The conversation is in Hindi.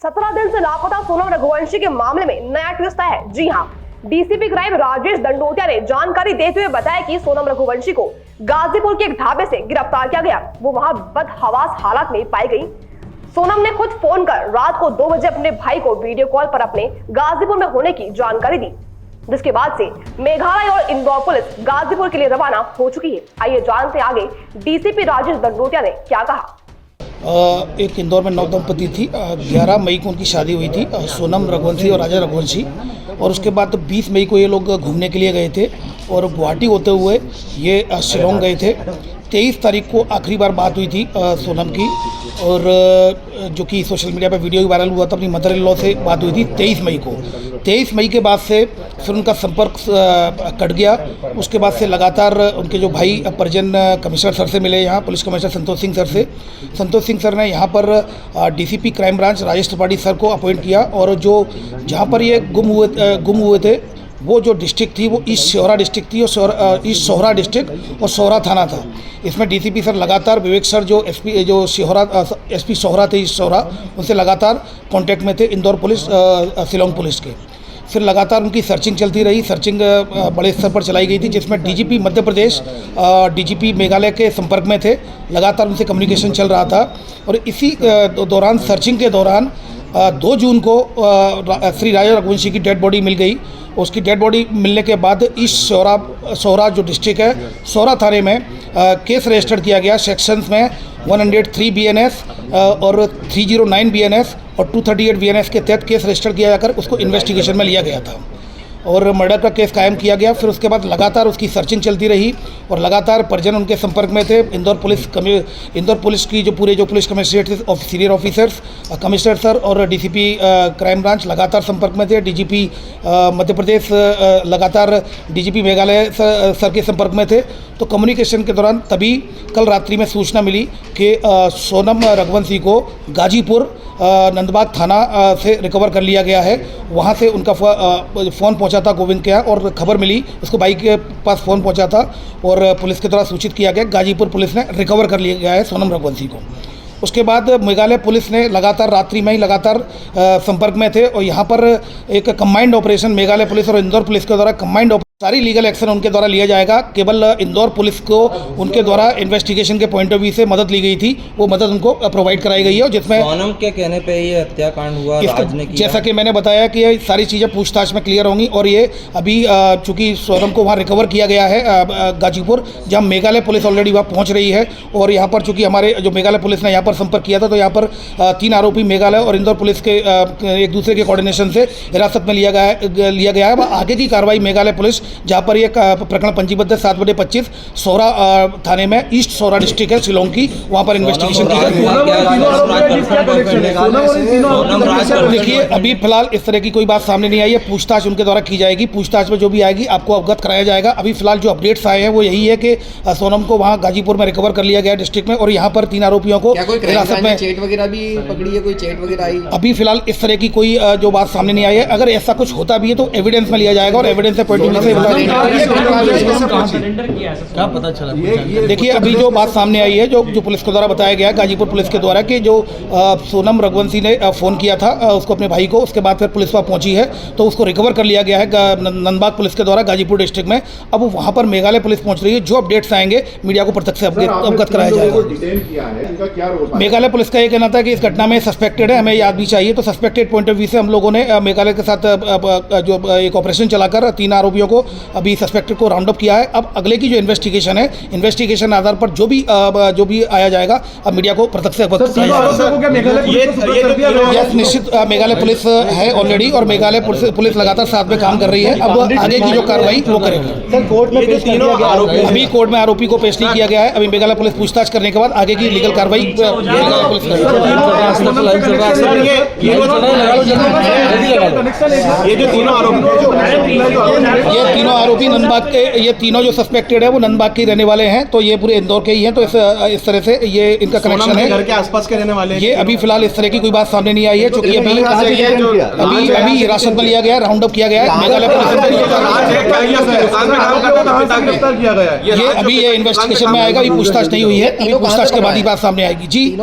17 दिन से लापता सोनम रघुवंशी के मामले में नया ट्विस्ट है। जी हां, डीसीपी क्राइम राजेश दंडोतिया ने जानकारी देते हुए बताया कि सोनम रघुवंशी को गाजीपुर के एक ढाबे से गिरफ्तार किया गया। वो वहां बदहवास हालात में पाई गई। सोनम ने खुद फोन कर रात को 2 बजे अपने भाई को वीडियो कॉल पर अपने गाजीपुर में होने की जानकारी दी, जिसके बाद से मेघालय और इंदौर पुलिस गाजीपुर के लिए रवाना हो चुकी है। आइए जानते आगे डीसीपी राजेश दंडोतिया ने क्या कहा। एक इंदौर में नव दंपति थी। 11 मई को उनकी शादी हुई थी, सोनम रघुवंशी और राजा रघुवंशी। और उसके बाद 20 मई को ये लोग घूमने के लिए गए थे और गुवाहाटी होते हुए ये शिलोंग गए थे। 23 तारीख को आखिरी बार बात हुई थी सोनम की, और जो कि सोशल मीडिया पर वीडियो वायरल हुआ था, अपनी मदर इन लॉ से बात हुई थी 23 मई को। 23 मई के बाद से फिर उनका संपर्क कट गया। उसके बाद से लगातार उनके जो भाई परिजन कमिश्नर सर से मिले, यहाँ police commissioner Santosh Singh sir से। संतोष सिंह सर ने यहाँ पर DCP crime branch Rajesh Tripathi sir को अपॉइंट किया, और जो जहाँ पर ये गुम हुए थे वो जो डिस्ट्रिक्ट थी वो ईस्ट शोहरा डिस्ट्रिक्ट थी, और ईस्ट सोहरा डिस्ट्रिक्ट और सोहरा थाना था। इसमें डीसीपी सर लगातार विवेक सर जो एसपी सोहरा थे, ईस्ट सोहरा, उनसे लगातार कांटेक्ट में थे, इंदौर पुलिस शिलोंग पुलिस के। फिर लगातार उनकी सर्चिंग चलती रही। सर्चिंग बड़े स्तर पर चलाई गई थी, जिसमें डीजीपी मध्य प्रदेश, डीजीपी मेघालय के संपर्क में थे। लगातार उनसे कम्युनिकेशन चल रहा था। और इसी दौरान सर्चिंग के दौरान 2 जून को श्री राजा रघुवंशी की डेड बॉडी मिल गई। उसकी डेड बॉडी मिलने के बाद ईस्ट सोहरा जो डिस्ट्रिक्ट है, सोहरा थाने में केस रजिस्टर्ड किया गया। सेक्शंस में 103 BNS और 309 BNS और 238 BNS के तहत केस रजिस्टर किया जाकर उसको इन्वेस्टिगेशन में लिया गया था और मर्डर का केस कायम किया गया। फिर उसके बाद लगातार उसकी सर्चिंग चलती रही और लगातार परिजन उनके संपर्क में थे। इंदौर पुलिस की जो पुलिस कमिश्नरेट थे, सीनियर ऑफिसर्स, कमिश्नर सर और डीसीपी क्राइम ब्रांच लगातार संपर्क में थे। डीजीपी मध्य प्रदेश लगातार डीजीपी मेघालय सर के संपर्क में थे। तो कम्युनिकेशन के दौरान तभी कल रात्रि में सूचना मिली कि सोनम रघुवंशी को गाजीपुर नंदबाग थाना से रिकवर कर लिया गया है। वहाँ से उनका फ़ोन पहुँचा था गोविंद के यहाँ, और खबर मिली, उसको बाइक के पास फ़ोन पहुँचा था और पुलिस के द्वारा सूचित किया गया। गाजीपुर पुलिस ने रिकवर कर लिया गया है सोनम रघुवंशी को। उसके बाद मेघालय पुलिस ने लगातार रात्रि में ही लगातार संपर्क में थे, और यहाँ पर एक कंबाइंड ऑपरेशन मेघालय पुलिस और इंदौर पुलिस के द्वारा कंबाइंड सारी लीगल एक्शन उनके द्वारा लिया जाएगा। केवल इंदौर पुलिस को उनके द्वारा इन्वेस्टिगेशन के पॉइंट ऑफ व्यू से मदद ली गई थी, वो मदद उनको प्रोवाइड कराई गई है। जिसमें सोनम के कहने पे ये हत्याकांड हुआ, राज ने किया। जैसा कि मैंने बताया कि ये सारी चीज़ें पूछताछ में क्लियर होंगी। और ये अभी चूँकि सोनम को वहाँ रिकवर किया गया है गाजीपुर, जहाँ मेघालय पुलिस ऑलरेडी वहाँ पहुँच रही है। और यहाँ पर चूँकि हमारे जो मेघालय पुलिस ने यहाँ पर संपर्क किया था, तो यहाँ पर 3 आरोपी मेघालय और इंदौर पुलिस के एक दूसरे के कोऑर्डिनेशन से हिरासत में लिया गया है। आगे की कार्रवाई मेघालय पुलिस, जहाँ पर ये प्रकरण पंजीबद्ध है 7/25 सोहरा थाने में, ईस्ट सोहरा डिस्ट्रिक्ट है शिलोंग की, वहाँ पर इन्वेस्टिगेशन की जाती है। देखिए, अभी फिलहाल इस तरह की कोई बात सामने नहीं आई है। पूछताछ उनके द्वारा की जाएगी। पूछताछ में जो भी आएगी आपको अवगत कराया जाएगा। अभी फिलहाल जो अपडेट्स आए हैं वो यही है कि सोनम को वहाँ गाजीपुर में रिकवर कर लिया गया डिस्ट्रिक्ट में, और यहाँ पर 3 आरोपियों को हिरासत में चेट वगैरह भी पकड़ी है, कोई चेट वगैरह आई? अभी फिलहाल इस तरह की कोई जो बात सामने नहीं आई है। अगर ऐसा कुछ होता भी है तो एविडेंस में लिया जाएगा, और एविडेंस से पॉइंट ऑफ व्यू से क्या पता चला? देखिए, अभी जो बात सामने आई है, जो पुलिस के द्वारा बताया गया है, गाजीपुर पुलिस के द्वारा, कि जो सोनम रघुवंशी ने फ़ोन किया था उसको अपने भाई को, उसके बाद फिर पुलिस वहाँ पहुंची है तो उसको रिकवर कर लिया गया है नंदबाग पुलिस के द्वारा गाजीपुर डिस्ट्रिक्ट में। अब वहाँ पर मेघालय पुलिस पहुँच रही है। जो अपडेट्स आएंगे मीडिया को प्रत्यक्ष से अवगत कराया जाएगा। मेघालय पुलिस का ये कहना था कि इस घटना में सस्पेक्टेड है, हमें याद भी चाहिए। तो सस्पेक्टेड पॉइंट ऑफ व्यू से हम लोगों ने मेघालय के साथ जो एक ऑपरेशन चलाकर 3 आरोपियों को अभी सस्पेक्टेड को राउंड अप किया है। अब अगले की जो इन्वेस्टिगेशन है, इन्वेस्टिगेशन आधार पर जो भी आया जाएगा, अब मीडिया को प्रत्यक्ष से अवगत कराया जाएगा। निश्चित मेघालय पुलिस है ऑलरेडी, और मेघालय पुलिस लगातार साथ में काम कर रही है। अब आगे की जो कार्रवाई वो करेगी। अभी कोर्ट में आरोपी को पेश नहीं किया गया है। अभी मेघालय पुलिस पूछताछ करने के बाद आगे की लीगल कार्रवाई मेघालय पुलिस करेगी। ये तीनों आरोपी नंदबाग के, ये तीनों जो सस्पेक्टेड है वो नंदबाग के रहने वाले हैं। तो ये पूरे इंदौर के ही हैं। तो इस तरह से ये इनका कनेक्शन है। घर के आसपास के रहने वाले ये अभी फिलहाल इस तरह की कोई बात सामने नहीं आई है, क्योंकि अभी हिरासत में लिया गया, राउंड अप किया गया है मेघालय पुलिस। ये अभी ये इन्वेस्टिगेशन में आएगा। अभी पूछताछ नहीं हुई है, अभी पूछताछ के बाद ही बात सामने आएगी। जी।